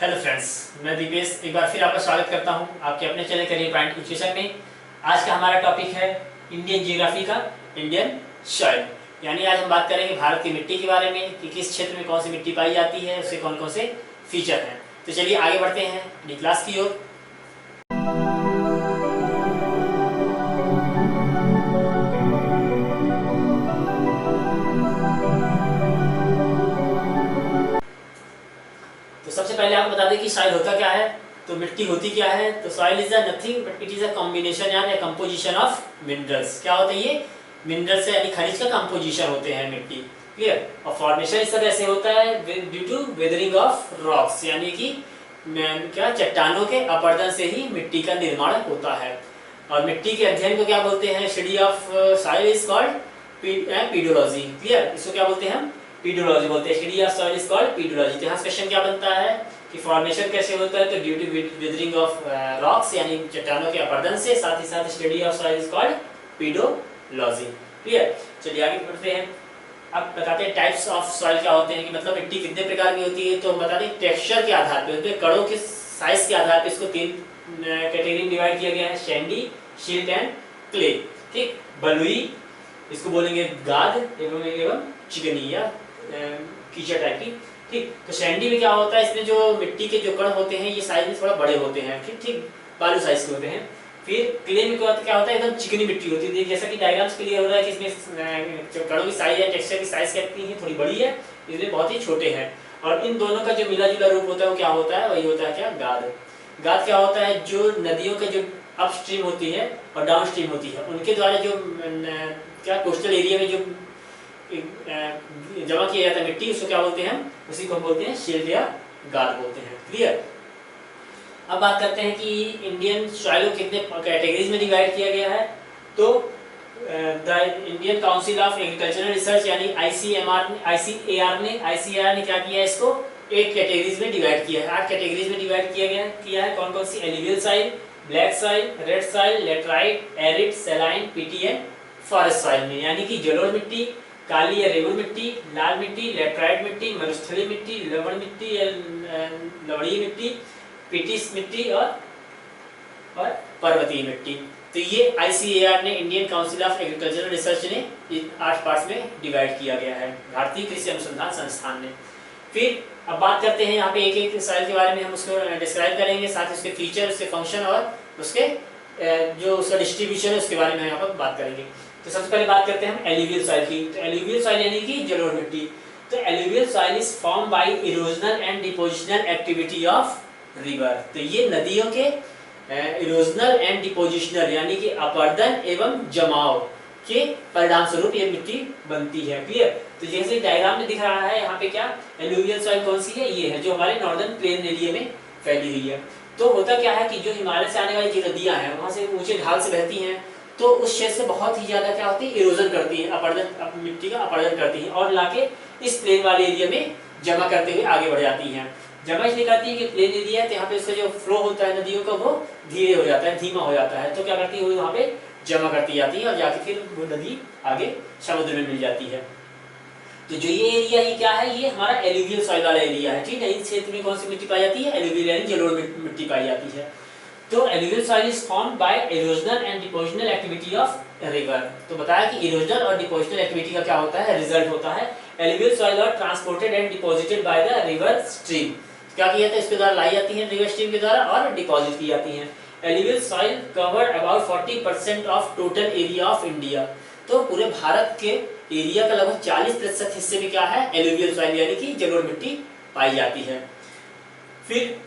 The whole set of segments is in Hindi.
हेलो फ्रेंड्स, मैं दीपेश एक बार फिर आपका स्वागत करता हूं आपके अपने चैनल करियर पॉइंट एजुकेशन में। आज का हमारा टॉपिक है इंडियन जियोग्राफी का इंडियन सॉइल, यानी आज हम बात करेंगे भारत की मिट्टी के बारे में कि किस क्षेत्र में कौन सी मिट्टी पाई जाती है, उसके कौन कौन से फीचर हैं। तो चलिए आगे बढ़ते हैं डी क्लास की ओर। तो सबसे पहले आपको बता दें कि सॉइल होता क्या है। तो मिट्टी होती क्या है? तो soil is nothing but it is a combination यानी कंपोजिशन ऑफ मिनरल्स। क्या होता है ये? मिनरल्स यानी खनिज का कंपोजिशन होते हैं मिट्टी। क्लियर? और फॉर्मेशन इस तरह से होता है due to weathering of rocks, यानी कि क्या चट्टानों के अपरदन से ही मिट्टी का निर्माण होता है। और मिट्टी के अध्ययन को क्या बोलते हैं? Study of soil is called pedology. Clear? इसको क्या बोलते हैं हम? पीडोलॉजी बोलते हैं। Study of soil is called pedology. तो यहाँ क्वेश्चन क्या बनता है कि फॉर्मेशन कैसे होता है? तो due to weathering of rocks यानी चट्टानों के अपरदन से, साथ ही साथ study of soil is called pedology. Clear? चलिए आगे बढ़ते हैं। अब बताते हैं टाइप्स ऑफ सॉइल क्या होते हैं, कि मतलब मिट्टी कितने प्रकार की होती है। तो बता दें टेक्सचर के आधार पे, कणों के साइज के आधार पे इसको तीन कैटेगरी में डिवाइड किया गया है: सैंडी, सिल्ट एंड क्ले। ठीक? बलुई, इसको बोलेंगे गाद, एवं चिकनी या कीचड़ टाइप की। ठीक? तो सैंडी में क्या होता है, इसमें जो मिट्टी के जो कण होते हैं ये साइज में थोड़ा बड़े होते हैं। ठीक ठीक बालू साइज के होते हैं। फिर क्ले में क्या होता है, एकदम चिकनी मिट्टी होती है। जैसा कि डायग्राम्स क्लियर हो रहा है कि इसमें जो कणों की साइज है, टेक्सचर की साइज कहती है थोड़ी बड़ी है, इसमें बहुत ही छोटे हैं। और इन दोनों का जो मिला जुला रूप होता है वो क्या होता है? वही होता है क्या? गाद। गाद क्या होता है? जो नदियों के जो अपस्ट्रीम होती है और डाउनस्ट्रीम होती है उनके द्वारा जो क्या कोस्टल एरिया में जो जमा किया जाता है मिट्टी, उसको क्या बोलते हैं हम? उसी को हम बोलते हैं सिल्ट या गाद बोलते हैं। क्लियर? अब बात करते हैं कि इंडियन सॉइल को कितने कैटेगरीज में डिवाइड किया गया है। तो the Indian council of agricultural research यानी आईसीएआर ने क्या किया है? इसको 8 कैटेगरीज में डिवाइड किया है। 8 कैटेगरीज में डिवाइड किया है। कौन कौन सी? Alluvial soil, black soil, red soil, laterite, arid, saline, peaty and forest soil में, यानी कि जलोढ़ मिट्टी, काली या रेगुल मिट्टी, लाल मिट्टी, लेटराइट मिट्टी, मरुस्थलीय मिट्टी, लवण मिट्टी या लवणीय मिट्टी, पीटिस मिट्टी और पर्वतीय मिट्टी। तो ये आईसीएआर ने, Indian council of agricultural research ने 8 पार्ट्स में डिवाइड किया गया है, भारतीय कृषि अनुसंधान संस्थान ने। फिर अब बात करते हैं यहाँ पे एक एक सॉइल के बारे में, हम उसको डिस्क्राइब करेंगे, साथ ही उसके फीचर, उसके फंक्शन और उसके जो उसका डिस्ट्रीब्यूशन है उसके बारे में यहाँ पर बात करेंगे। तो सबसे पहले बात करते हैं हम एलुवियल सॉइल की। तो एलुवियल सॉइल यानी कि जलोढ़ मिट्टी। तो alluvial soil is form by erosional and depositional activity of river. तो ये नदियों के इरोजनल एंड डिपोजिशनल यानी कि अपरदन एवं जमाव के परिणाम स्वरूप ये मिट्टी बनती है। क्लियर? तो जैसे डायग्राम में दिख रहा है यहाँ पे क्या एलुवियल सॉइल कौन सी है? ये है जो हमारे नॉर्दर्न प्लेन एरिया में फैली हुई है। तो होता क्या है कि जो हिमालय से आने वाली जो नदियां हैं वहां से ऊंचे ढाल से बहती हैं, तो उस क्षेत्र से बहुत ही ज्यादा क्या होती है? इरोजन करती है, अपरदन, मिट्टी का अपरदन करती है और लाके इस प्लेन वाले एरिया में जमा करते हुए आगे बढ़ जाती हैं। जमा इसलिए करती है कि प्लेन एरिया है तो यहाँ पे उसका जो फ्लो होता है नदियों का वो धीरे हो जाता है, धीमा हो जाता है। तो क्या करती है वो वहाँ पे जमा करती जाती है और जाके फिर वो नदी आगे समुद्र में मिल जाती है। तो जो ये एरिया ही क्या है? ये हमारा एलुवियल सॉइल वाला एरिया है। ठीक है? इस क्षेत्र में कौन सी मिट्टी पाई जाती है? एलुवियल यानी जलोढ़ मिट्टी पाई जाती है। तो alluvial soil is formed by erosional and depositional activity of river. तो बताया कि इरोजनल और डिपोजिशनल एक्टिविटी का क्या होता है? रिजल्ट होता है। Alluvial soil are transported and deposited by the river stream. क्या किया जाता है? इसके द्वारा लाई जाती है रिवर स्ट्रीम के द्वारा और डिपॉजिट की जाती है। Alluvial soil cover about 40% of total area of India. तो पूरे भारत के एरिया का लगभग 40% हिस्से में क्या है? एलुवियल सॉइल यानी कि जलोढ़ मिट्टी पाई जाती है। फिर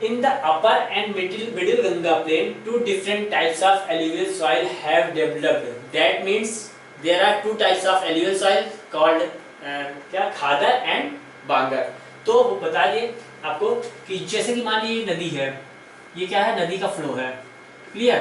in the upper and middle Ganga plain, 2 different types of alluvial soil have developed. That means there are 2 types of alluvial soil called क्या? खादर एंड बांगर। तो बता दिए आपको कि जैसे कि मान लीजिए नदी है, ये क्या है? नदी का फ्लो है। क्लियर?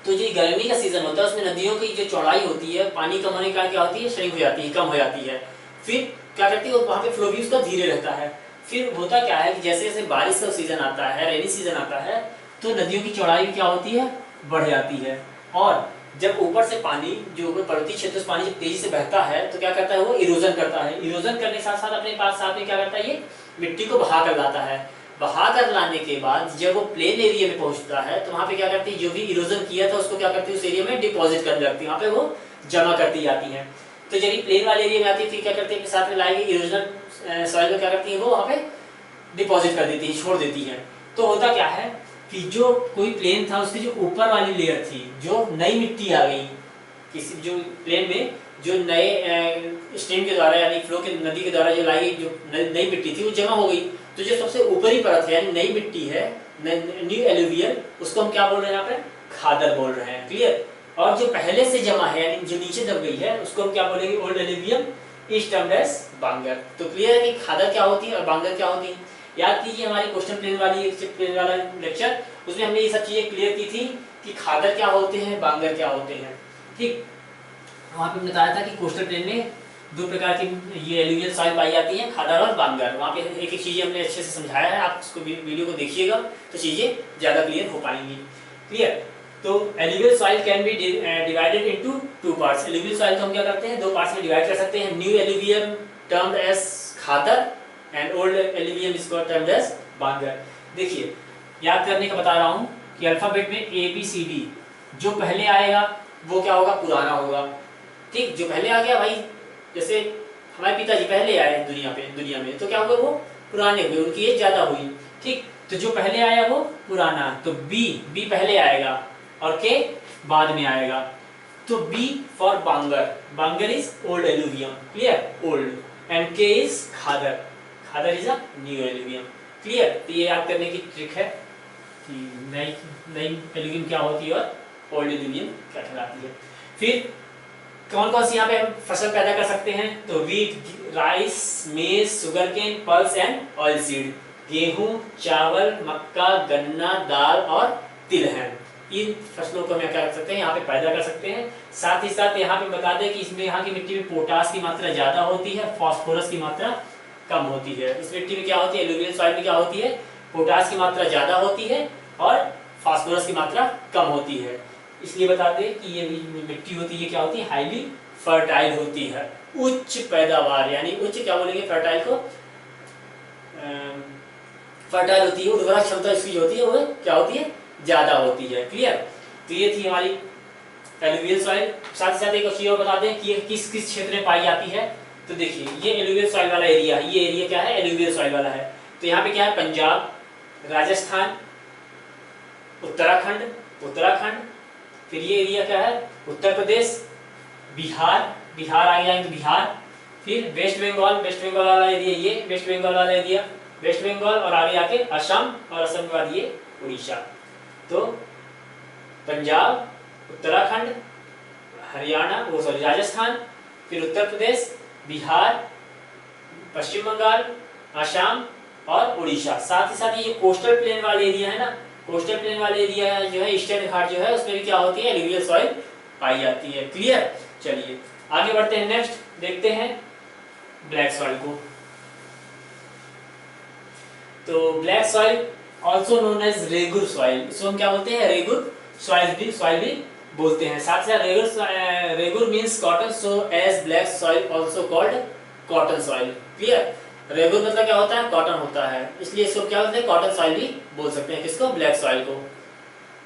तो जो गर्मी का सीजन होता है उसमें नदियों की जो चौड़ाई होती है, पानी कम होने का क्या होती है? श्रिंक हो जाती है, कम हो जाती है। फिर क्या करती है? वहाँ पे फ्लो भी उसका धीरे रहता है। फिर होता क्या है कि जैसे जैसे बारिश का सीजन आता है, रेनी सीजन आता है, तो नदियों की चौड़ाई भी क्या होती है? बढ़ जाती है। और जब ऊपर से पानी, जो पर्वतीय क्षेत्र से पानी जब तेजी से बहता है तो क्या करता है? वो इरोजन करता है। इरोजन करने के साथ साथ अपने पास साथ में क्या करता है? ये मिट्टी को बहा कर लाता है। बहा कर लाने के बाद जब वो प्लेन एरिया में पहुंचता है तो वहाँ पे क्या करती है, जो भी इरोजन किया था उसको क्या करती है उस एरिया में डिपॉजिट करने लगती है, वहाँ पे वो जमा करती जाती है। तो जब प्लेन वाले एरिया में आती है फिर क्या करती है, साथ में लाएगी इरोजनल सॉइल को क्या करती है वो वहाँ पे डिपॉजिट कर देती है, छोड़ देती है। तो होता क्या है कि जो कोई प्लेन था उसकी जो ऊपर वाली लेयर थी, जो नई मिट्टी आ गई किसी जो प्लेन में, जो नए स्ट्रीम के द्वारा यानी फ्लो के नदी के द्वारा जो लाई जो नई मिट्टी थी वो जमा हो गई। तो जो सबसे ऊपरी परत है यानी नई मिट्टी है, न्यू एलुवियल, उसको हम क्या बोल रहे हैं यहाँ पे, खादर बोल रहे हैं। क्लियर। और जो पहले से जमा है यानी जो नीचे दब गई है उसको हम क्या बोलेंगे, old alluvial, is termed as bhangar. तो क्लियर है कि खादर क्या होती है और बांगर क्या होती है। याद कीजिए हमारी क्वेश्चन प्लेन वाला लेक्चर, उसमें हमने ये सब चीजें क्लियर की थी कि खादर क्या होते हैं, बांगर क्या होते हैं। ठीक, वहाँ पे बताया था कि कोस्टल प्लेन में दो प्रकार की ये एलुवियल सॉइल पाई जाती है, खादर और बांगर। वहाँ पे एक एक चीजें हमने अच्छे से समझाया है, आप उसको वीडियो को देखिएगा तो चीजें ज्यादा क्लियर हो पाएंगी। क्लियर। तो alluvial soil can be divided into two parts. Alluvial soil को हम क्या करते हैं, दो पार्ट्स में डिवाइड कर सकते हैं। New alluvial termed as khadar and old alluvial is termed as bhangar. देखिए याद करने का बता रहा हूँ कि अल्फाबेट में ABCD जो पहले आएगा वो क्या होगा, पुराना होगा। ठीक, जो पहले आ गया भाई, जैसे हमारे पिताजी पहले आए दुनिया में तो क्या हुआ, वो पुराने हुए, उनकी एज ज्यादा हुई। ठीक, तो जो पहले आया वो पुराना, तो बी पहले आएगा और के बाद में आएगा। तो B for bhangar, bhangar is old alluvium. Clear, old, and K is khadar, khadar is a new alluvium. Clear. तो ये याद करने की ट्रिक है कि नई एलुवियम क्या होती है और ओल्ड एलुवियम क्या कहलाती है। फिर कौन कौन सी यहाँ पे हम फसल पैदा कर सकते हैं, तो वीट, राइस, मेज, sugarcane, pulse and oil seed. गेहूं, चावल, मक्का, गन्ना, दाल और तिलहन, इन फसलों को हम क्या कर सकते हैं, यहाँ पे पैदा कर सकते हैं। साथ ही साथ यहाँ पे बता दें कि इसमें यहाँ की मिट्टी में पोटास की मात्रा ज्यादा होती है, फास्फोरस की मात्रा कम होती है। इस मिट्टी में क्या होती है, एलुवियल सॉइल में क्या होती है, पोटास की मात्रा ज्यादा होती है और फास्फोरस की मात्रा कम होती है। इसलिए बता दें कि ये मिट्टी होती है क्या होती है, हाईली फर्टाइल होती है, उच्च पैदावार, यानी उच्च क्या बोलेंगे फर्टाइल को, फर्टाइल होती है, उर्वरा क्षमता इसकी होती है वो क्या होती है, ज्यादा होती है। क्लियर। तो ये थी हमारी एलुवियल सॉइल। साथ ही साथ एक चीज और बता दें कि ये किस किस क्षेत्र में पाई जाती है। तो देखिए ये एलुवियल सॉइल वाला एरिया है, ये एरिया क्या है, एलुवियल सॉइल वाला है। तो यहाँ पे क्या है, पंजाब, राजस्थान, उत्तराखंड, फिर ये एरिया क्या है, उत्तर प्रदेश, बिहार आ गया बिहार, फिर वेस्ट बंगाल वाला एरिया, ये वेस्ट बंगाल वाला एरिया, वेस्ट बंगाल, और आगे आके असम, और असम के बाद ये उड़ीसा। तो पंजाब, उत्तराखंड, हरियाणा, वो सॉरी राजस्थान, फिर उत्तर प्रदेश, बिहार, पश्चिम बंगाल, असम और उड़ीसा। साथ ही साथ ये कोस्टल प्लेन वाले एरिया है ना, कोस्टल प्लेन वाले एरिया जो है, ईस्टर्न घाट जो है, उसमें भी क्या होती है, एलुवियल सॉइल पाई जाती है। क्लियर। चलिए आगे बढ़ते हैं, नेक्स्ट देखते हैं ब्लैक सॉइल को। तो black soil also known as regur soil, इसको हम क्या बोलते हैं, रेगुर सॉइल भी बोलते हैं। साथ ही regur means cotton, so as black soil also called cotton soil. Clear. Regur मतलब क्या होता है, कॉटन होता है, इसलिए इसको क्या बोलते हैं, कॉटन सॉइल भी बोल सकते हैं, किसको, ब्लैक सॉइल को।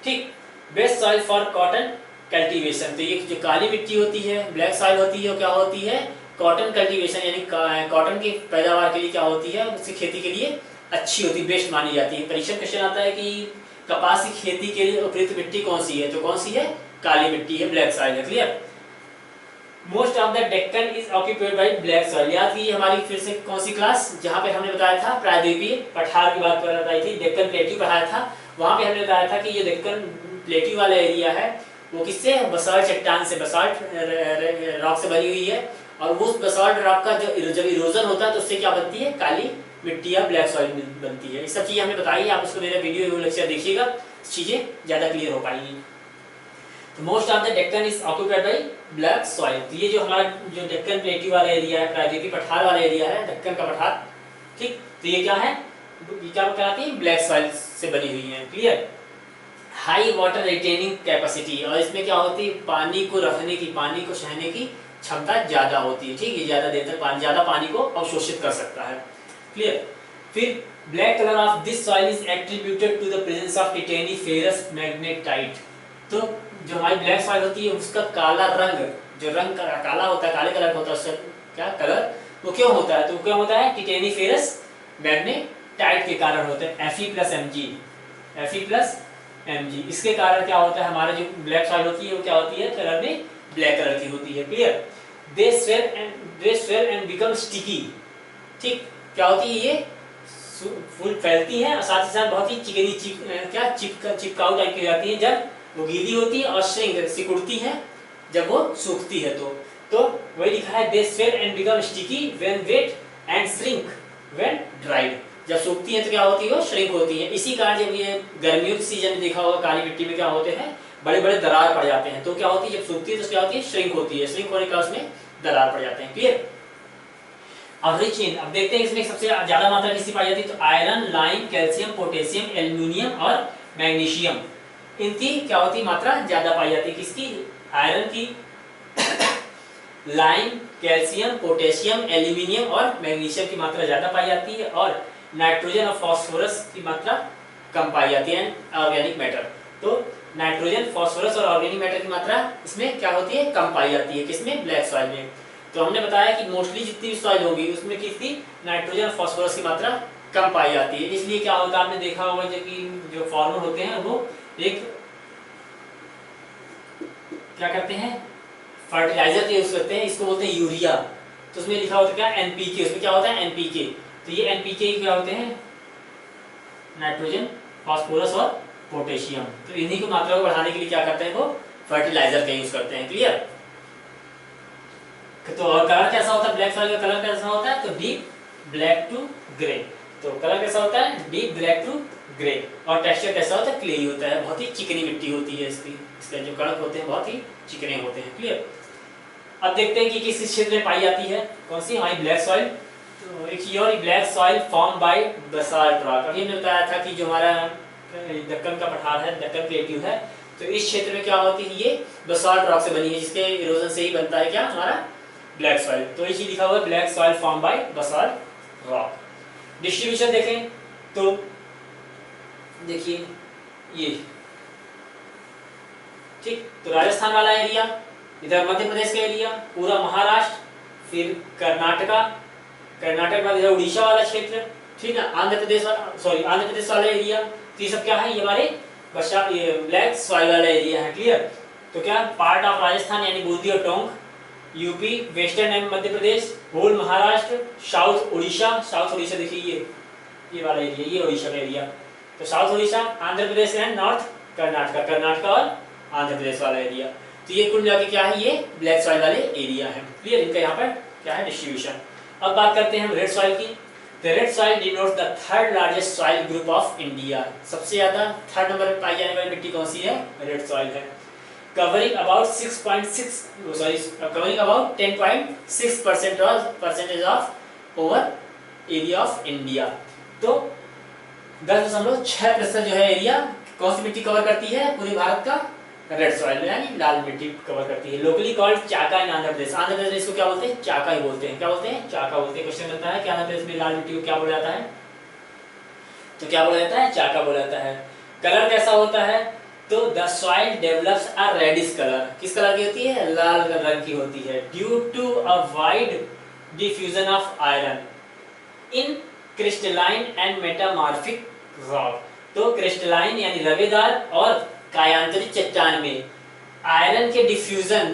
ठीक। Best soil for cotton cultivation, तो ये जो काली मिट्टी होती है, ब्लैक सॉइल होती है, वो क्या होती है, कॉटन कल्टीवेशन यानी कॉटन की पैदावार के लिए क्या होती है, उसकी खेती के लिए अच्छी होती है, बेस्ट मानी जाती है। परीक्षा क्वेश्चन आता है कि कपास की खेती के लिए उपयुक्त मिट्टी कौन सी है, तो कौन सी है, काली मिट्टी है, ब्लैक सॉइल है। Clear. Most of the Deccan is occupied by black soil. याद कीजिए हमारी फिर से कौन सी क्लास, जहाँ पे हमने बताया था प्रायद्वीपीय पठार की बात बताई थी, डेक्कन प्लेट्यू पढ़ाया था। वहाँ पे हमने बताया था कि ये डेक्कन प्लेट्यू वाला एरिया है वो किससे, बसाल्ट चट्टान से, बसाल्ट रॉक से बनी हुई है, और वो बसाल्ट रॉक का जब इरोजन होता है तो उससे क्या बनती है, काली मिट्टी या ब्लैक सॉइल बनती है। ये सब चीजें हमने बताई है, आप उसको मेरा वीडियो लेक्चर देखिएगा, चीजें ज्यादा क्लियर हो पाएंगी। Most of the Deccan is occupied by black soil. तो ये जो हमारा जो डेक्कन प्लेट्यू वाला एरिया है, प्रायद्वीपीय पठार वाला एरिया है, डेक्कन का पठार। ठीक। तो ये क्या है, ये क्या कहलाती है, ब्लैक सॉइल से बनी हुई है। Clear. High water retaining capacity, और इसमें क्या होती है, पानी को रखने की, पानी को सहने की क्षमता ज्यादा होती है। ठीक है, ज्यादा देर तक ज्यादा पानी को अवशोषित कर सकता है। क्लियर। फिर black colour of this soil is attributed to the presence of titaniferous magnetite. तो जो हमारी ब्लैक सॉइल होती है उसका काला रंग, जो रंग काला होता है, काले कलर का होता है, उसका क्या कलर, वो क्यों होता है? तो क्यों होता है? टिटेनिफेरस मैग्नेटाइट के कारण होता है, Fe+Mg। इसके कारण क्या होता है, हमारा जो ब्लैक सॉइल होती है वो क्या होती है, कलर में ब्लैक कलर की होती है। Clear? They swell and become sticky. ठीक, क्या होती है ये? फूल फैलती है और साथ ही साथ बहुत ही चिकनी चिपकाऊ टाइप की हो जाती है जब वो गीली होती है, और सिकुड़ती है जब वो सूखती है। तो वही लिखा है, they swell and become sticky when wet and shrink when dried. जब सूखती है तो क्या होती है, वो श्रिंक होती है। इसी कारण जब ये गर्मियों के सीजन में देखा होगा, काली मिट्टी में क्या होते हैं, बड़े बड़े दरार पड़ जाते हैं। तो क्या होती है, जब सूखती है तो क्या होती है, श्रिंक होती है। श्रिंक होने का उसमें दरार पड़ जाते हैं। क्लियर? अब रिच इन, अब देखते हैं इसमें सबसे ज्यादा मात्रा किसकी पाई जाती है? तो iron, lime, calcium, potassium, aluminium और मैग्नीशियम, इनकी क्या होती है, मात्रा ज्यादा पाई जाती है। किसकी? आयरन की, लाइम, कैल्शियम, पोटेशियम, एल्यूमिनियम और मैग्नीशियम की मात्रा ज्यादा पाई जाती है, और नाइट्रोजन और फास्फोरस की मात्रा कम पाई जाती है। ऑर्गेनिक मैटर, तो नाइट्रोजन, फास्फोरस और ऑर्गेनिक मैटर की मात्रा इसमें क्या होती है, कम पाई जाती है। किसमें? ब्लैक सॉइल में। तो हमने बताया कि मोस्टली जितनी भी सॉइल होगी उसमें किसकी, नाइट्रोजन और फास्फोरस की मात्रा कम पाई जाती है। इसलिए क्या होता है, आपने देखा होगा जो फार्मर होते हैं वो एक क्या करते हैं, फर्टिलाइजर यूज करते हैं, इसको बोलते हैं यूरिया। तो उसमें लिखा होता है क्या, एनपीके। उसमें क्या होता है, एनपीके। तो ये एनपीके क्या होते हैं, नाइट्रोजन, फास्फोरस और पोटेशियम। तो इन्हीं की मात्रा को बढ़ाने के लिए क्या करते हैं, वो फर्टिलाइजर का यूज करते हैं। क्लियर? तो और कलर कैसा होता है, ब्लैक सॉइल का कलर कैसा होता है? तो डीप ब्लैक टू ग्रे। तो कलर कैसा होता है, डीप ब्लैक टू ग्रे। और टेक्सचर कैसा होता है, क्लेई होता है। बहुत ही चिकनी मिट्टी होती है इसके जो कणक होते हैं बहुत ही चिकने होते हैं। क्लियर? अब देखते हैं कि किस क्षेत्र में पाई जाती है, कौन सी हमारी ब्लैक सॉइल। तो एक your black soil form by basalt rock. अभी हमने बताया था कि जो हमारा दक्कन का पठार है, दक्कन प्लेट्यू है, तो इस क्षेत्र में क्या होती है, ये बसाल्ट रॉक से बनी है, जिसके इरोजन से ही बनता है क्या, हमारा ब्लैक सॉइल। तो इसी लिखा हुआ है black soil form by basalt rock. Distribution देखें तो देखिए ये, ठीक, तो राजस्थान वाला एरिया, इधर मध्य प्रदेश का एरिया, पूरा महाराष्ट्र, फिर कर्नाटक वाला, इधर उड़ीसा वाला क्षेत्र, ठीक है, आंध्र प्रदेश वाला एरिया। तो ये सब क्या है, ये हमारे ब्लैक सॉइल वाला एरिया है। क्लियर? तो क्या पार्ट ऑफ राजस्थान यानी बूंदी और Tonk, UP, western and Madhya Pradesh, whole Maharashtra, south Orissa देखिए ये वाला एरिया, ये उड़ीसा का एरिया। तो south Orissa, Andhra Pradesh and north Karnataka और आंध्र प्रदेश वाला एरिया। तो ये कुल मिला के क्या है, ये ब्लैक सॉइल वाले एरिया है। क्लियर? इनका यहाँ पर क्या है, डिस्ट्रीब्यूशन। अब बात करते हैं हम रेड सॉइल की। The red soil denotes the third largest soil group of India. सबसे ज्यादा थर्ड नंबर पर पाई जाने वाली मिट्टी कौन सी है, रेड सॉइल है। Covering about 10.6% of over area of India. तो 10.6% जो है एरिया कौन सी मिट्टी कवर करती है, पूरे भारत का रेड सॉइल यानी लाल मिट्टी कवर करती है। लोकली कॉल्ड चाका इन आंध्र प्रदेश। आंध्र प्रदेश इसको क्या बोलते हैं, चाका ही बोलते हैं। क्या बोलते हैं, चाका बोलते हैं। क्वेश्चन बनता है कि आंध्र प्रदेश में लाल मिट्टी को क्या बोला जाता है, तो क्या बोला जाता है, चाका बोला जाता है। कलर कैसा होता है, तो the soil develops a reddish colour. किस कलर की होती है, लाल रंग की होती है। Due to a wide diffusion of iron in crystalline and metamorphic rock. तो क्रिस्टलाइन यानी रवेदार और कायांतरित चट्टान में आयरन के डिफ्यूजन,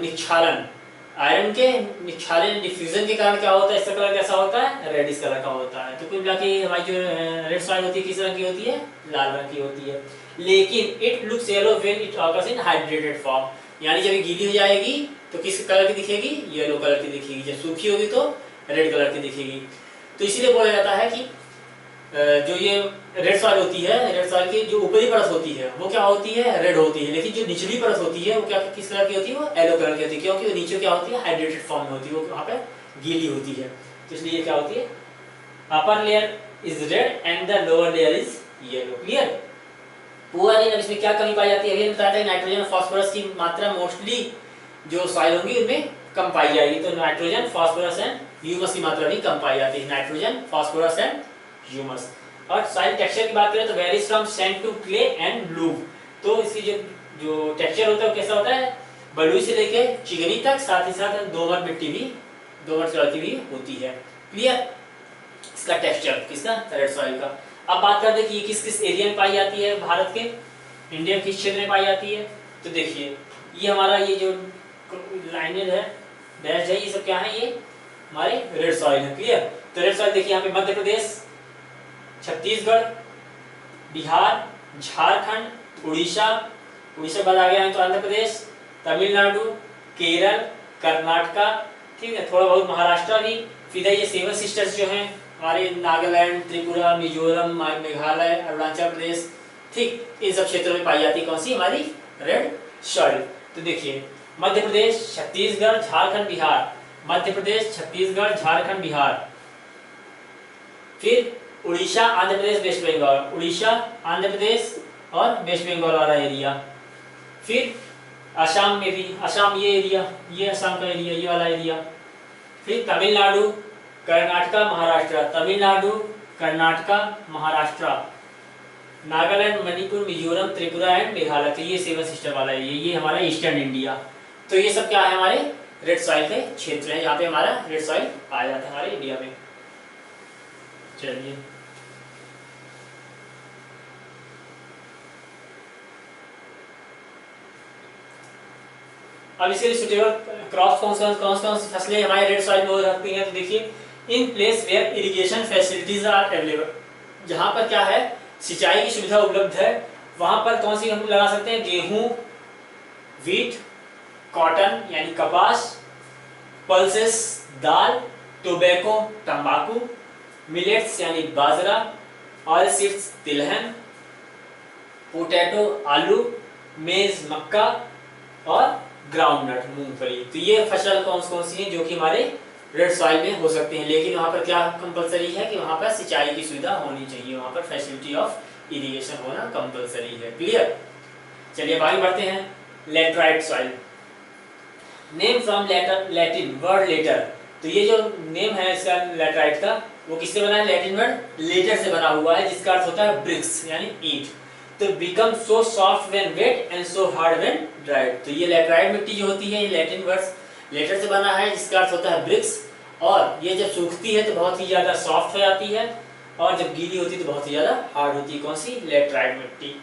आयरन के निक्षालन डिफ्यूजन के कारण क्या होता है, इसका कलर कैसा होता है, रेडिश कलर का होता है। तो कुल मिला के हमारी जो रेड सॉइल होती है किस रंग की होती है, लाल रंग की होती है। लेकिन it looks yellow when it occurs in hydrated form, यानी जब ये गीली हो जाएगी तो किस कलर की दिखेगी, येलो कलर की दिखेगी। जब सूखी होगी तो रेड कलर की दिखेगी। तो इसीलिए बोला जाता है कि जो ये रेड सॉइल होती है, रेड सॉइल की जो ऊपरी परत होती है वो क्या होती है, रेड होती है। लेकिन जो निचली परत होती है वो क्या किस कलर की होती है, वो येलो कलर की होती है। क्योंकि वो नीचे क्या होती है, हाइड्रेटेड फॉर्म में होती है, वो वहाँ पे गीली होती है। तो इसलिए क्या होती है, upper layer is red and the lower layer is yellow. Clear? पूरा दिन इसमें क्या कमी पाई जाती है, अभी बताया था नाइट्रोजन और फास्फोरस की मात्रा मोस्टली जो सॉइल होंगी उनमें कम पाई जाएगी। तो नाइट्रोजन, फास्फोरस एंड ह्यूमस की मात्रा भी कम पाई जाती है। Nitrogen, phosphorus and humus. और सॉइल टेक्सचर की बात करें तो varies from sand to clay and loam. तो इसकी जो टेक्सचर होता है वो कैसा होता है, बलुई से लेके चिकनी तक, साथ ही साथ दोमट मिट्टी भी, दोमट चौथी भी होती है। क्लियर इसका टेक्सचर किसका, रेड सॉइल का। अब बात करते हैं कि ये किस किस एरिया में पाई जाती है भारत के, इंडिया किस क्षेत्र में पाई जाती है। तो देखिए ये हमारा ये जो लाइनें है, डैश है, ये सब क्या है, ये हमारे रेड सॉइल है। क्लियर, तो रेड सॉइल देखिए यहाँ पे मध्य प्रदेश, छत्तीसगढ़, बिहार, झारखंड, उड़ीसा, उड़ीसा बाद आ गया है तो आंध्र प्रदेश, तमिलनाडु, केरल, कर्नाटका, ठीक है, थोड़ा बहुत महाराष्ट्र भी। फिर ये सेवन सिस्टर्स जो हैं हमारे नागालैंड, त्रिपुरा, मिजोरम, मेघालय, अरुणाचल प्रदेश, ठीक, इन सब क्षेत्रों में पाई जाती है कौन सी, हमारी रेड सॉइल। तो देखिए मध्य प्रदेश, छत्तीसगढ़, झारखंड, बिहार, मध्य प्रदेश, छत्तीसगढ़, झारखंड, बिहार, फिर उड़ीसा, आंध्र प्रदेश, वेस्ट बंगाल, उड़ीसा, आंध्र प्रदेश और वेस्ट बंगाल वाला एरिया, फिर असम में भी, असम ये एरिया, ये असम का एरिया, ये वाला एरिया, फिर तमिलनाडु, कर्नाटका, महाराष्ट्र, तमिलनाडु, कर्नाटका, महाराष्ट्र, नागालैंड, मणिपुर, मिजोरम, त्रिपुरा एंड मेघालय। तो ये सेवन सिस्टर वाला एरिया, ये हमारा ईस्टर्न इंडिया। तो ये सब क्या है, हमारे रेड सॉइल के क्षेत्र है, यहाँ पे हमारा रेड सॉइल पाया जाता है हमारे इंडिया में। चलिए अब इसके लिए सुटेबल क्रॉप्स कौन कौन सी फसलें हमारे रेड सॉइल में हो सकती हैं। तो देखिए in place where irrigation facilities are available, जहाँ पर क्या है सिंचाई की सुविधा उपलब्ध है, वहां पर कौन सी हम लगा सकते हैं, गेहूं, वीट, कॉटन यानी कपास, पल्सेस दाल, टोबैको तंबाकू, मिलेट्स यानी बाजरा, ऑयल सीड्स तिलहन, पोटैटो आलू, मेज मक्का और ग्राउंडनट मूंगफली। तो ये फसल कौन सी हैं जो कि हमारे रेड सॉइल में हो सकते हैं, लेकिन वहाँ पर क्या कंपलसरी है कि वहाँ पर सिंचाई की सुविधा होनी चाहिए, वहाँ पर फैसिलिटी ऑफ इरिगेशन होना कंपलसरी है। क्लियर, चलिए आगे बढ़ते हैं। Laterite soil, name from Latin word later. तो ये जो नेम है इसका लेटराइट का, वो किससे बना है, लैटिन वर्ड लेटर से बना हुआ है, जिसका अर्थ होता है ब्रिक्स यानी ईंट। तो become so soft when wet and so hard when dried. तो ये लेटराइट मिट्टी जो होती है ये लैटिन वर्ड्स लेटर से बना है, जिसका अर्थ होता है ब्रिक्स, और ये जब सूखती है तो बहुत ही ज्यादा सॉफ्ट हो जाती है, और जब गीली होती है तो बहुत ही ज्यादा हार्ड होती है। कौन सी, लेटराइट मिट्टी।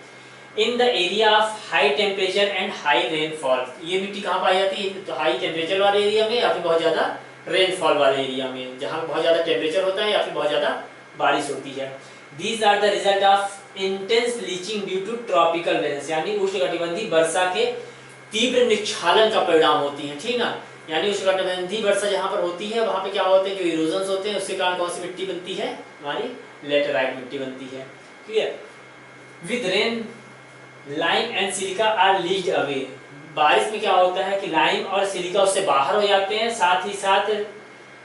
इन the area of high temperature and high rainfall. ये मिट्टी कहाँ पाई जाती है, तो हाई टेम्परेचर वाले एरिया में या फिर बहुत ज्यादा रेनफॉल वाले एरिया में, जहाँ बहुत ज्यादा टेम्परेचर होता है या फिर बहुत ज्यादा बारिश होती है। These are the result of intense bleaching due to tropical rains, यानी उष्णकटिबंधीय वर्षा के तीव्र निक्षालन का परिणाम होती है, ठीक ना। यानी उष्णकटिबंधीय वर्षा जहाँ पर होती है वहाँ पे क्या होते हैं, जो इरोजन्स होते हैं उसके कारण कौन सी मिट्टी बनती है, हमारी लेटराइट मिट्टी बनती है। Clear, with rain lime and silica are leached away. बारिश में क्या होता है कि लाइम और सिलिका उससे बाहर हो जाते हैं, साथ ही साथ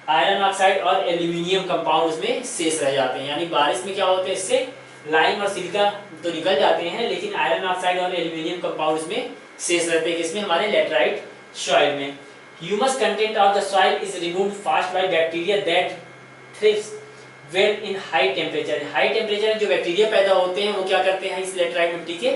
आयरन ऑक्साइड और एल्यूमिनियम कंपाउंड उसमें शेष रह जाते हैं। यानी बारिश में क्या होता है, इससे लाइम और सिलिका तो निकल जाते हैं, लेकिन आयरन ऑक्साइड और एल्यूमिनियम कंपाउंड इसमें शेष रहते हैं, इसमें हमारे लेटराइट सॉइल में। Humus content of the soil is removed fast by bacteria that thrives well in high temperature. High temperature में जो बैक्टीरिया पैदा होते हैं वो क्या करते हैं, इस लेटराइट मिट्टी के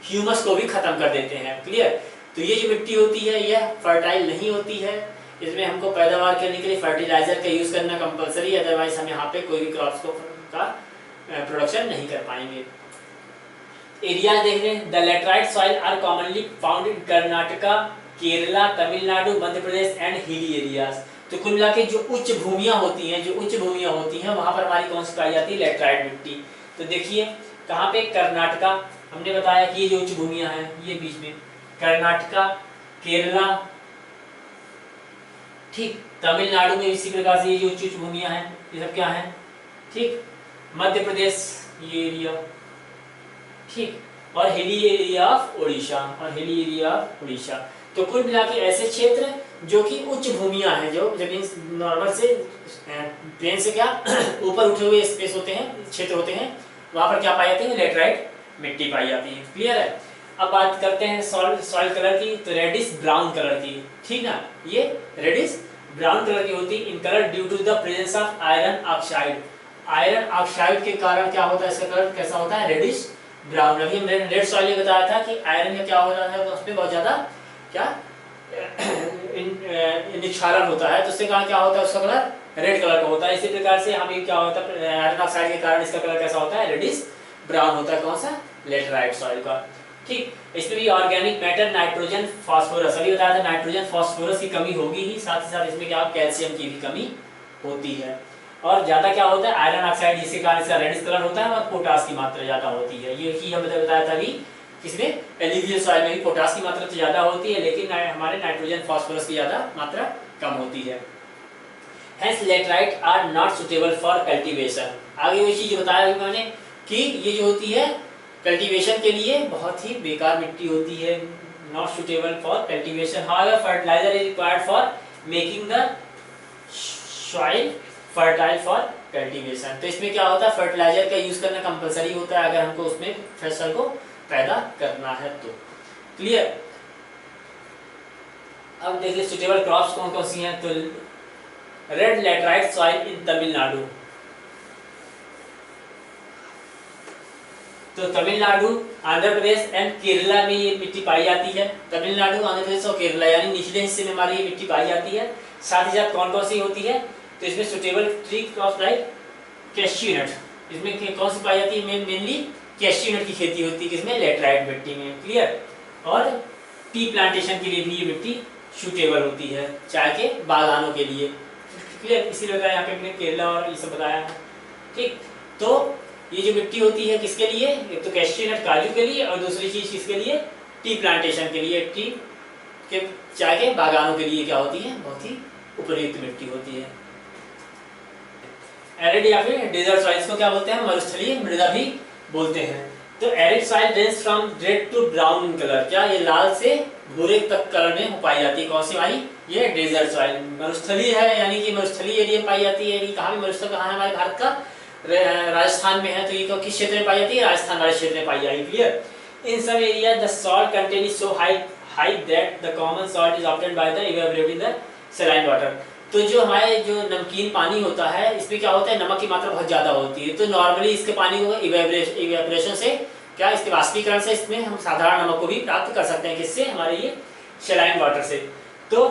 ह्यूमस को भी खत्म कर देते हैं। क्लियर, तो ये जो मिट्टी होती है यह फर्टाइल नहीं होती है, इसमें हमको पैदावार करने के लिए फर्टिलाइजर का यूज करना कंपलसरी है, अदरवाइज हम यहाँ पे कोई भी क्रॉप्स का प्रोडक्शन नहीं कर पाएंगे। एरिया देख रहे हैं, the laterite soil are commonly found in Karnataka, Kerala, Tamil Nadu, Madhya Pradesh and hilly areas. तो कुल मिला के जो उच्च भूमियां होती हैं, वहां पर हमारी कौन सी पाई जाती है, लेटराइट मिट्टी। तो देखिए कहाँ पे, कर्नाटका, हमने बताया कि ये जो उच्च भूमियां हैं ये बीच में कर्नाटका, केरला, ठीक, तमिलनाडु में इसी प्रकार से ये जो उच्च भूमियां हैं ये सब क्या है, ठीक, मध्य प्रदेश ये एरिया, ठीक, और हिली एरिया ऑफ उड़ीसा, तो कुल मिला के ऐसे क्षेत्र जो कि उच्च भूमियां हैं, जो जमीन नॉर्मल से प्लेन से क्या ऊपर उठे हुए स्पेस होते हैं, क्षेत्र होते हैं, वहां पर क्या पाई जाती है, लेटराइट मिट्टी पाई जाती है। क्लियर है। अब बात करते हैं सॉइल कलर की, तो रेडिश ब्राउन कलर की, ठीक ना, ये रेडिश ब्राउन कलर की होती है in colour due to the presence of iron oxide. Iron oxide के कारण क्या होता है, इसका कलर कैसा होता है, रेडिश ब्राउन। अभी हमने रेड सॉइल में बताया था कि आयरन का क्या होता है, तो उसमें बहुत ज्यादा क्या निक्षारण होता है, तो उससे कहा क्या होता है, उसका कलर रेड कलर का होता है। इसी प्रकार से हमें क्या होता है, आयरन ऑक्साइड के कारण इसका कलर कैसा होता है, रेडिश ब्राउन होता है। कौन सा, लेटराइट सॉइल का। ठीक, इसमें भी ऑर्गेनिक मैटर नाइट्रोजन फास्फोरस, अभी बताया था नाइट्रोजन फास्फोरस की कमी होगी ही, साथ ही साथ इसमें क्या कैल्शियम की भी कमी होती है। और ज्यादा क्या होता है, आयरन ऑक्साइड, जिसके कारण इसका रेडिश कलर होता है, और पोटास की मात्रा ज्यादा होती है। ये ही हमने बताया था अभी, किसमें, एलुवियल सॉइल में भी पोटास की मात्रा तो ज्यादा होती है, लेकिन हमारे नाइट्रोजन फास्फोरस की ज्यादा मात्रा कम होती है। Hence laterite are not suitable for cultivation. आगे वही चीज बताया अभी मैंने कि ये जो होती है कल्टीवेशन के लिए बहुत ही बेकार मिट्टी होती है, not suitable for cultivation. However fertilizer is required for making the soil fertile for cultivation. तो इसमें क्या होता है, फर्टिलाइजर का यूज करना कंपलसरी होता है अगर हमको उसमें फसल को पैदा करना है तो। क्लियर। अब देखिए सुटेबल क्रॉप्स कौन कौन सी हैं, तो red laterite soil in Tamil Nadu, तो तमिलनाडु, आंध्र प्रदेश एंड केरला में ये मिट्टी पाई जाती है। तमिलनाडु, आंध्र प्रदेश और केरला यानी निचले हिस्से में हमारी ये मिट्टी पाई जाती है। साथ ही साथ कौन कौन सी होती है, तो इसमें suitable tree crop like cashew nut, इसमें कौन सी पाई जाती है, मेनली कैश्यू नट की खेती होती है किसमें, लेटराइट मिट्टी में। क्लियर। और टी प्लांटेशन के लिए भी ये मिट्टी सूटेबल होती है, चाय के बागानों के लिए। क्लियर। इसीलिए यहाँ पे हमने केरला और ये सब बताया है। ठीक, तो ये जो मिट्टी होती है किसके लिए, एक तो कैश्यू नट काजू के लिए, और दूसरी चीज किसके लिए, टी प्लांटेशन के लिए, टी के चाय के बागानों के लिए क्या होती है, बहुत ही उपयुक्त मिट्टी होती है। एरिड या फिर डेजर्ट सॉइल्स को क्या बोलते हैं, मरुस्थलीय मृदा भी बोलते हैं। तो arid soil range from red to brown in colour, क्या ये लाल से भूरे तक कलर में हो पाई जाती है। कौन सी भाई, ये डेजर्ट सॉइल मरुस्थलीय है, यानी कि मरुस्थलीय एरिया में पाई जाती है। कहाँ भी मरुस्थल कहाँ है हमारे भारत का, राजस्थान में है, तो ये किस क्षेत्र में पाई जाती है, राजस्थान वाले क्षेत्र में पाई जाएगी। Clear. In some area the salt content is so high that the common salt is obtained by the evaporate in the saline water. तो जो हमारे जो नमकीन पानी होता है, इसमें क्या होता है, नमक की मात्रा बहुत ज्यादा होती है। तो नॉर्मली इसके पानी को इवेपोरेशन से, क्या इसके वाष्पीकरण से, इसमें हम साधारण नमक को भी प्राप्त कर सकते हैं। किससे, हमारे ये सलाइन वाटर से। तो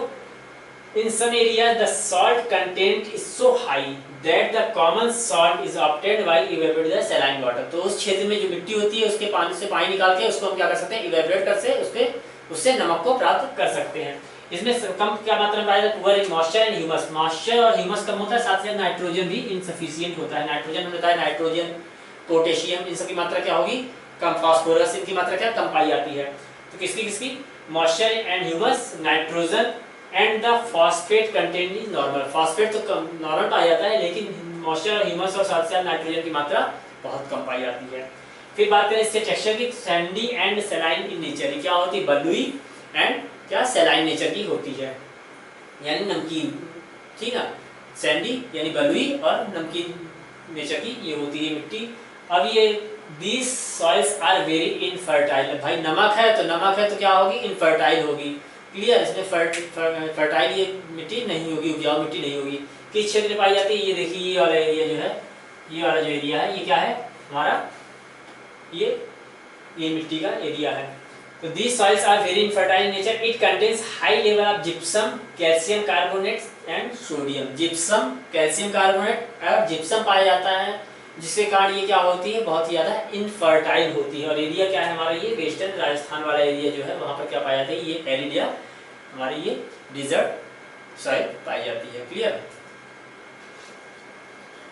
in some areas the salt content is so high that the common salt is obtained while evaporating the saline water। तो उस क्षेत्र में जो मिट्टी होती है उसके पानी से पानी निकाल के उसको हम क्या कर सकते हैं, इवेपोरेट कर से उससे नमक को प्राप्त कर सकते हैं। इसमें कम क्या मात्रा में पाया जाता है, poor in moisture and humus. Moisture और ह्यूमस कम होता है, साथ ही नाइट्रोजन भी इनसफिशिएंट होता है। नाइट्रोजन होता है, नाइट्रोजन, पोटेशियम, इन सब की मात्रा क्या होगी, कम। फास्फोरस, इनकी मात्रा क्या कम पाई जाती है। तो किसकी किसकी, moisture and humus, nitrogen and the phosphate content is normal. Phosphate तो कम नॉर्मल पाया जाता है, लेकिन मॉइस्चर और ह्यूमस और साथ साथ नाइट्रोजन की मात्रा बहुत कम पाई जाती है। फिर बात करें इससे टेक्सचर की, Sandy and saline in nature, क्या होती है, बलुई एंड क्या सलाइन नेचर की होती है, यानी नमकीन। ठीक है, सैंडी यानी बलुई और नमकीन नेचर की ये होती है मिट्टी। अब ये these soils are very infertile। भाई नमक है तो क्या होगी, इनफर्टाइल होगी। क्लियर। इसमें फर्टाइल ये मिट्टी नहीं होगी, उपजाऊ मिट्टी नहीं होगी। किस क्षेत्र में पाई जाती है, ये देखिए ये वाला एरिया जो है, ये वाला जो एरिया है, ये क्या है हमारा, ये मिट्टी का एरिया है। तो these soils are very infertile in nature। It contains high level of gypsum, calcium carbonate and sodium। gypsum, calcium carbonate और gypsum पाया जाता है, जिसके कारण ये क्या होती है, बहुत ही ज्यादा इनफर्टाइल होती है। और एरिया क्या है हमारा, ये वेस्टर्न राजस्थान वाला एरिया जो है, वहाँ पर क्या पाया जाता है, ये एरिया हमारी ये डिजर्ट सॉइल पाई जाती है। क्लियर।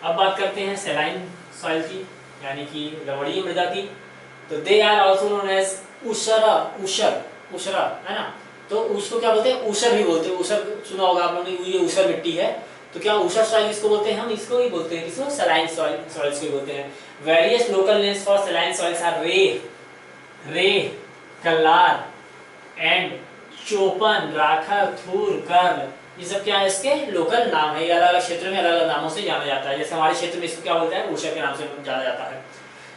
अब बात करते हैं सलाइन सॉइल की, यानी कि लवणीय मृदा की। तो they are also known as usara है ना, तो उसको क्या बोलते हैं, ऊसर भी बोलते हैं। ऊसर सुना होगा आप लोगों ने, ये ऊसर मिट्टी है। तो क्या ऊसर सॉइल इसको बोलते हैं, हम इसको ही बोलते हैं, इसको सलाइन सॉइल्स को बोलते हैं। Various local names for saline soils are reh, kallar and Chopan, राखर, थूर, कर्ल। ये सब क्या है, इसके लोकल नाम है। ये अलग अलग क्षेत्र में अलग अलग नामों से जाना जाता है। जैसे हमारे क्षेत्र में इसको क्या बोलते हैं, ऊसर के नाम से जाना जाता है।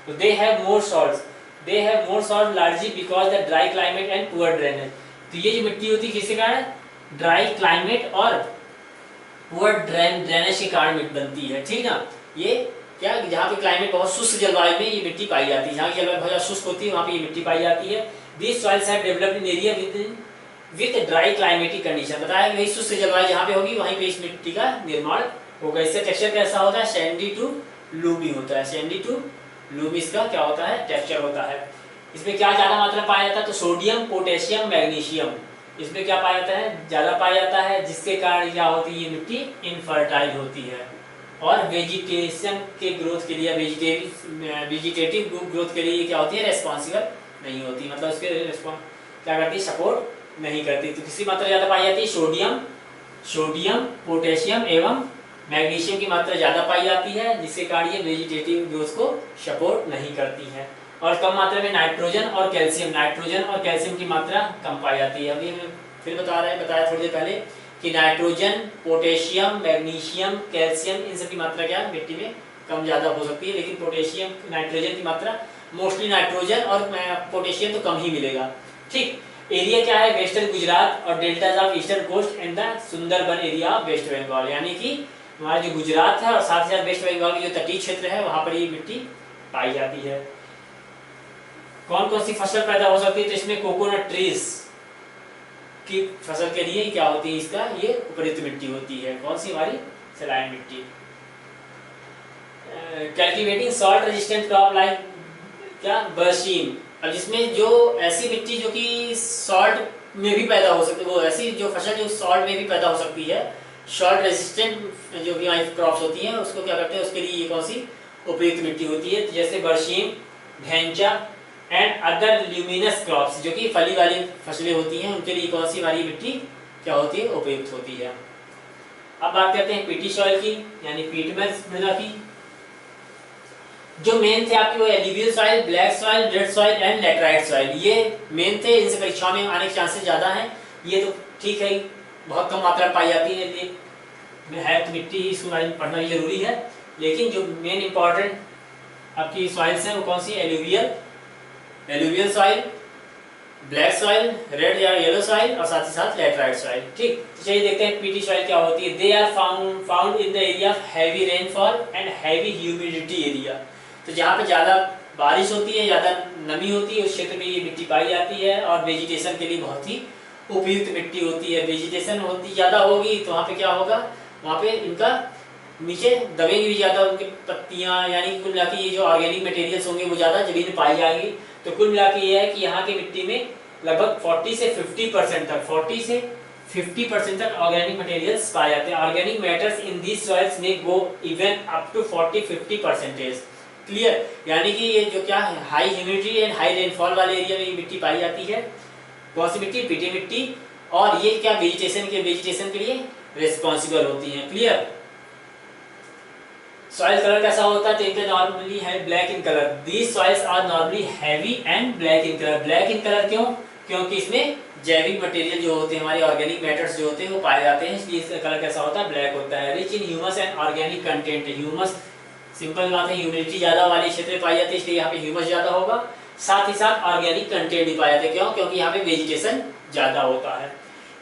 तो they have more salt largely because the dry climate and poor drainage. तो ये जो मिट्टी होती है किसके कारण, ड्राई क्लाइमेट और पुअर ड्रेनेज के कारण मिट्टी बनती है। ठीक है, ये क्या, जहाँ पे क्लाइमेट बहुत शुष्क जलवायु में ये मिट्टी पाई जाती है, जहाँ की जलवायु बहुत ज़्यादा शुष्क होती है वहाँ पे ये मिट्टी पाई जाती है। This soils have developed in area with dry climatic condition, बताया कि वही शुष्क जलवायु जहाँ पे होगी वहीं पे इस मिट्टी का निर्माण होगा। इससे टेक्सचर कैसा होता है, सैंडी टू लूमी होता है, सैंडी टू लूमी इसका क्या होता है, टेक्सचर होता है। इसमें क्या ज़्यादा मात्रा में पाया जाता है, तो सोडियम, पोटेशियम, मैग्नीशियम, इसमें क्या पाया जाता है, ज़्यादा पाया जाता है, जिसके कारण क्या होती है, ये मिट्टी इनफर्टाइल होती है और वेजिटेशन के ग्रोथ के लिए, वेजिटेटिव ग्रोथ के लिए क्या होती है, रेस्पॉन्सिबल नहीं होती, मतलब उसके क्या करती है, सपोर्ट नहीं करती। तो किसी मात्रा ज़्यादा पाई जाती है, सोडियम, पोटेशियम एवं मैग्नीशियम की मात्रा ज़्यादा पाई जाती है, जिसके कारण ये वेजिटेटिव ग्रोथ को सपोर्ट नहीं करती है। और कम मात्रा में नाइट्रोजन और कैल्शियम की मात्रा कम पाई जाती है। अभी मैं फिर बताया थोड़ी देर पहले कि नाइट्रोजन, पोटेशियम, मैग्नीशियम, कैल्शियम, इन सब की मात्रा क्या मिट्टी में कम ज़्यादा हो सकती है, लेकिन पोटेशियम, नाइट्रोजन की मात्रा, मोस्टली नाइट्रोजन और पोटेशियम तो कम ही मिलेगा। ठीक, एरिया क्या है, वेस्टर्न गुजरात और deltas of eastern coast and the Sundarban area of waste Bengal, यानी कि हमारा जो गुजरात है और साथ ही साथ वेस्ट बंगाल की जो तटीय क्षेत्र है वहाँ पर ये मिट्टी पाई जाती है। कौन कौन सी फसल पैदा हो सकती है, तो इसमें कोकोनट ट्रीज की फसल के लिए क्या होती है, इसका ये उपयुक्त मिट्टी होती है, कौन सी, हमारी सलाइन मिट्टी। Cultivating salt resistant crop like क्या, बरसीम, अब जिसमें जो ऐसी मिट्टी जो कि सॉल्ट में भी पैदा हो सकती है, वो ऐसी जो फसल जो सॉल्ट में भी पैदा हो सकती है, सॉल्ट रेजिस्टेंट जो भी हमारी क्रॉप्स होती हैं, उसको क्या करते हैं, उसके लिए ये कौन सी उपयुक्त मिट्टी होती है, जैसे बरसीम, ढैंचा एंड अदर ल्यूमिनस क्रॉप्स, जो कि फली वाली फसलें होती हैं, उनके लिए कौन सी हमारी मिट्टी क्या होती है, उपयुक्त होती है। अब बात करते हैं पीटी सॉइल की, यानी पीटमस मृदा की। जो मेन थे आपके वो alluvial soil, black soil, red soil and laterite soil, ये मेन थे, इनसे परीक्षाओं में आने के चांसेस ज़्यादा हैं। ये तो ठीक है, बहुत कम मात्रा में पाई जाती है, ये है तो मिट्टी इसके बारे में पढ़ना भी जरूरी है, लेकिन जो मेन इंपॉर्टेंट आपकी सॉइल्स हैं वो कौन सी, alluvial soil, black soil, red या येलो सॉइल और साथ ही साथ लैटराइट सॉइल। ठीक, तो चलिए देखते हैं पीटी सॉइल क्या होती है। They are found in the area of heavy rainfall and heavy humidity area, तो जहाँ पे ज़्यादा बारिश होती है, ज़्यादा नमी होती है, उस क्षेत्र में ये मिट्टी पाई जाती है और वेजिटेशन के लिए बहुत ही उपयुक्त मिट्टी होती है। वेजिटेशन होती ज़्यादा होगी तो वहाँ पे क्या होगा, वहाँ पे इनका नीचे दबेंगी भी ज़्यादा उनकी पत्तियाँ, यानी कुल मिला के ये जो ऑर्गेनिक मटेरियल्स होंगे वो ज़्यादा जमीन में पाई जाएंगी। तो कुल मिला के ये है कि यहाँ की मिट्टी में लगभग 40 से 50% तक ऑर्गेनिक मटेरियल्स पाए जाते हैं। Organic matters in these soils में go even up to 40-50%। Clear, यानी कि ये जो क्या है, high humidity and high rainfall वाले एरिया में ये मिट्टी पाई जाती है। कौन सी मिट्टी, पीटी मिट्टी, और ये क्या वेजिटेशन के लिए रिस्पॉन्सिबल होती है। क्लियर, सॉइल कलर कैसा होता है, तो इनका नॉर्मली है black in colour. These soils are normally heavy and black in colour. Black in colour क्यों, क्योंकि इसमें जैविक मटेरियल जो होते हैं, हमारे ऑर्गेनिक मैटर्स जो होते हैं वो पाए जाते हैं, इसलिए इसका कलर कैसा होता है, ब्लैक होता है। Rich in humus and organic content, humus simple बात है, ह्यूमिडिटी ज़्यादा वाले क्षेत्र में पाई जाती है, इसलिए यहाँ पे ह्यूमस ज़्यादा होगा। साथ ही साथ ऑर्गेनिक कंटेंट भी पाया जाता है, क्यों, क्योंकि यहाँ पे वेजिटेशन ज़्यादा होता है।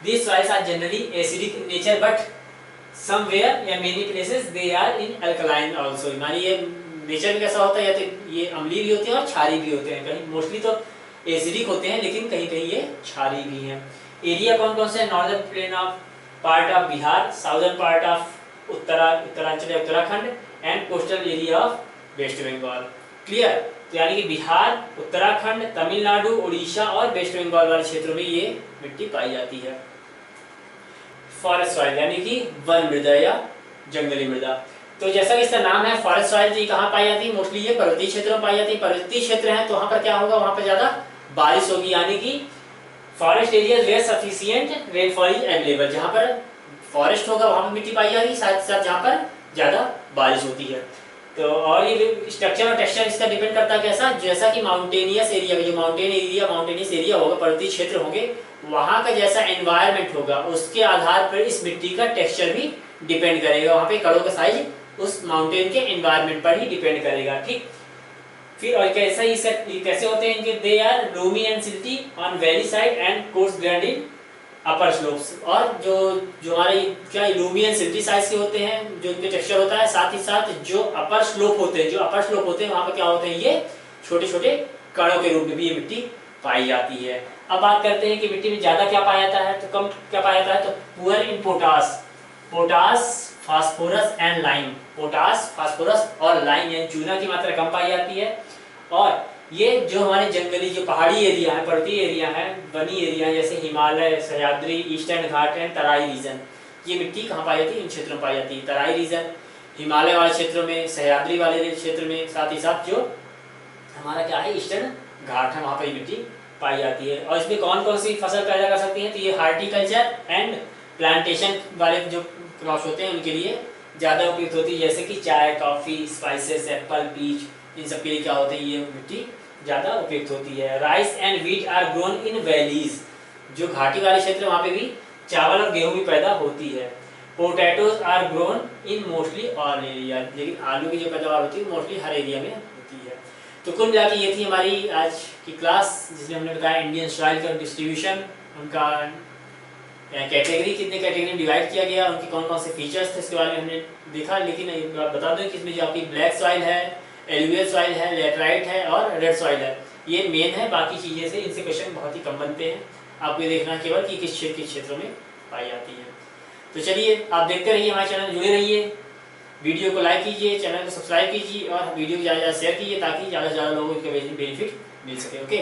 These soils are generally acidic in nature, but somewhere या many places they are in alkaline also। हमारी ये नेचर में कैसा होता है, या तो ये अम्लीय भी होते हैं और क्षारीय भी होते हैं, कहीं मोस्टली तो एसिडिक होते हैं, लेकिन कहीं कहीं ये क्षारीय भी हैं। एरिया कौन कौन से है, northern plain of part of Bihar, southern part of Uttaranchal या Uttarakhand and coastal area of waste Bengal. Clear, तो यानी कि बिहार, उत्तराखंड, तमिलनाडु, उड़ीसा और वेस्ट बंगाल वाले क्षेत्रों में ये मिट्टी पाई जाती है। फॉरेस्ट सॉइल यानी कि वन मृदा या जंगली मृदा, तो जैसा कि इसका नाम है फॉरेस्ट सॉइल, ये कहाँ पाई जाती है, मोस्टली ये पर्वतीय क्षेत्रों में पाई जाती है। पर्वतीय क्षेत्र है तो वहाँ पर क्या होगा, वहाँ पर ज़्यादा बारिश होगी, यानी कि forest area where sufficient rainfall is available. जहाँ पर फॉरेस्ट होगा वहाँ पर मिट्टी पाई जाएगी, साथ ही साथ जहाँ पर ज़्यादा बारिश होती है। तो और ये स्ट्रक्चर और टेक्सचर इसका डिपेंड करता है कैसा, जैसा कि माउंटेनियस एरिया, जो माउंटेनियस एरिया होगा, पर्वतीय क्षेत्र होंगे, वहाँ का जैसा एनवायरनमेंट होगा उसके आधार पर इस मिट्टी का टेक्सचर भी डिपेंड करेगा। वहाँ पे कड़ों का साइज उस माउंटेन के एनवायरनमेंट पर ही डिपेंड करेगा। ठीक, फिर और कैसे होते हैं इनके, they are loamy and silty on valley side and coarse grained in upper slopes, और जो जो हमारे क्या लूमियन सिल्की साइज के होते हैं जो उनके टेक्सचर होता है, साथ ही साथ जो अपर स्लोप होते हैं, वहाँ पर क्या होते हैं, ये छोटे छोटे कणों के रूप में भी ये मिट्टी पाई जाती है। अब बात करते हैं कि मिट्टी में ज्यादा क्या पाया जाता है, तो कम क्या पाया जाता है, तो poor in potash, phosphorus and lime. Potash, phosphorus और लाइम यानी चूना की मात्रा कम पाई जाती है। और ये जो हमारे जंगली जो पहाड़ी एरिया है, पर्वतीय एरिया है, वनी एरिया जैसे Himalaya, Sahyadri, eastern Ghat and Terai region, ये मिट्टी कहाँ पाई जाती है, इन क्षेत्रों में पाई जाती है। तराई रीजन, हिमालय वाले क्षेत्रों में, सह्याद्री वाले क्षेत्र में, साथ ही साथ जो हमारा क्या है ईस्टर्न घाट है, वहाँ पर मिट्टी पाई जाती है। और इसमें कौन कौन सी फसल पैदा कर सकती है, तो ये हार्टिकल्चर एंड प्लांटेशन वाले जो क्रॉप्स होते हैं उनके लिए ज़्यादा उपयुक्त होती है, जैसे कि चाय, कॉफ़ी, स्पाइसेस, एप्पल, पीच, इन सब के लिए क्या होते हैं, ये मिट्टी ज़्यादा उपयुक्त होती है। Rice and wheat are grown in valleys, जो घाटी वाले क्षेत्र वहाँ पे भी चावल और गेहूँ भी पैदा होती है। Potatoes are grown in mostly all area, लेकिन आलू की जो पैदावार होती है मोस्टली हर एरिया में होती है। तो कुल मिला के ये थी हमारी आज की क्लास, जिसमें हमने बताया इंडियन सॉइल का डिस्ट्रीब्यूशन, उनका कैटेगरी, कितने कैटेगरी में डिवाइड किया गया, उनके कौन कौन से फीचर्स थे इसके बारे में हमने देखा। लेकिन बता दूं कि इसमें जो आपकी ब्लैक सॉइल है, एलुवियल सॉइल है, लेटराइट है और रेड सॉइल है, ये मेन है। बाकी चीज़ें से इनसे क्वेश्चन बहुत ही कम बनते हैं, आपको ये देखना केवल कि किस क्षेत्रों में पाई जाती है। तो चलिए आप देखते रहिए हमारे चैनल, जुड़े रहिए, वीडियो को लाइक कीजिए, चैनल को सब्सक्राइब कीजिए और वीडियो को ज़्यादा से ज़्यादा शेयर कीजिए, ताकि ज़्यादा से ज़्यादा लोगों को बेनिफिट मिल सके। ओके।